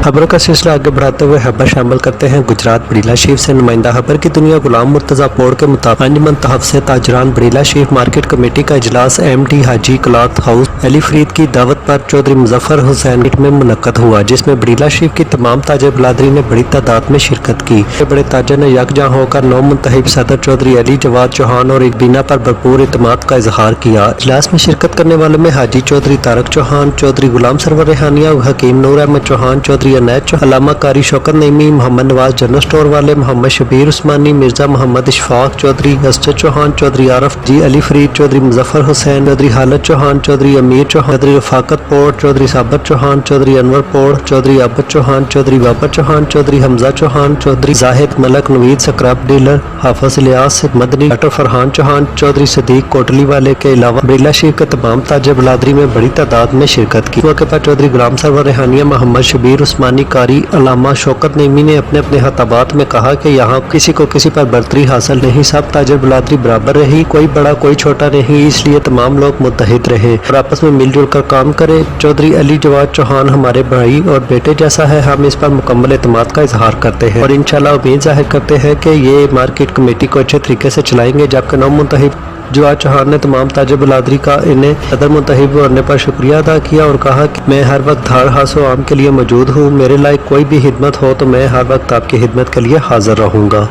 खबरों का सिलसिला आगे बढ़ाते हुए खबर शामिल करते हैं गुजरात बड़ीला शरीफ से नुमाइंदा खबर की दुनिया गुलाम मुर्तजा पोड़ के मुताबिक अंजुमन तहफ्फुज़ ताजरान बड़ीला शरीफ मार्केट कमेटी का इजलास MD हाजी क्लॉथ हाउस अली फरीद की दावत पर चौधरी मुजफ्फर हुसैन में मुनक्कद हुआ, जिसमें बड़ीला शरीफ की तमाम ताजर बलादरी ने बड़ी तादाद में शिरकत की। बड़े ताजर ने यकजहां होकर नौ मुंतखब सदर चौधरी अली जवाद चौहान और एक बीना पर भरपूर इत्मीनान का इजहार किया। इजलास में शिरकत करने वालों में हाजी चौधरी तारक चौहान, चौधरी गुलाम सरवर रेहानिया, हकीम नूर अहमद चौहान, चौधरी अनैत अलामा कारी शौकत नईमी, मोहम्मद नवाज जनरल स्टोर वाले, मोहम्मद शबीर उस्मानी, मिर्जा मोहम्मद इशफाक चौधरी, असद चौहान, चौधरी आरफ जी अली फरीद, चौधरी मुजफ्फर हुसैन, चौधरी हालत चौहान, चौधरी अमीर चौहान, चौधरी रफाकत पोड़, चौधरी साबर चौहान, चौधरी अनवर पोड़, चौधरी अबद चौहान, चौधरी बाबर चौहान, चौधरी हमजा चौहान, चौधरी जाहिद मलक, नवीद स्क्रैप डीलर, हाफिज इलियास मदनी, डॉक्टर फरहान चौहान, चौधरी सदीक कोटली वाले के अलावा बड़ीला शरीफ के तमाम ताजर बलादरी में बड़ी तादाद में शिरकत की। मौके पर चौधरी गुलाम सरवर रेहानिया, मोहम्मद शबीर उस्मानी, कारी अलामा शौकत नईमी ने अपने अपने खताबात में कहा कि यहाँ किसी को किसी पर बर्तरी हासिल नहीं, सब ताजर बलादरी बराबर रही, कोई बड़ा कोई छोटा नहीं, इसलिए तमाम लोग मुत्तहिद रहे और आपस में मिलजुल कर काम करें। चौधरी अली जवाद चौहान हमारे भाई और बेटे जैसा है, हम इस पर मुकम्मल एतमाद का इजहार करते हैं और इंशाल्लाह उम्मीद जाहिर करते हैं कि ये मार्केट कमेटी को अच्छे तरीके से चलाएंगे। जबकि नौ मुंतखब जवाद चौहान ने तमाम ताजर बलादरी का इन्हें सदर मुंतखब होने पर शुक्रिया अदा किया और कहा कि मैं हर वक्त धार हासो आम के लिए मौजूद हूँ, मेरे लायक कोई भी खिदमत हो तो मैं हर वक्त आपकी खिदमत के लिए हाजिर रहूँगा।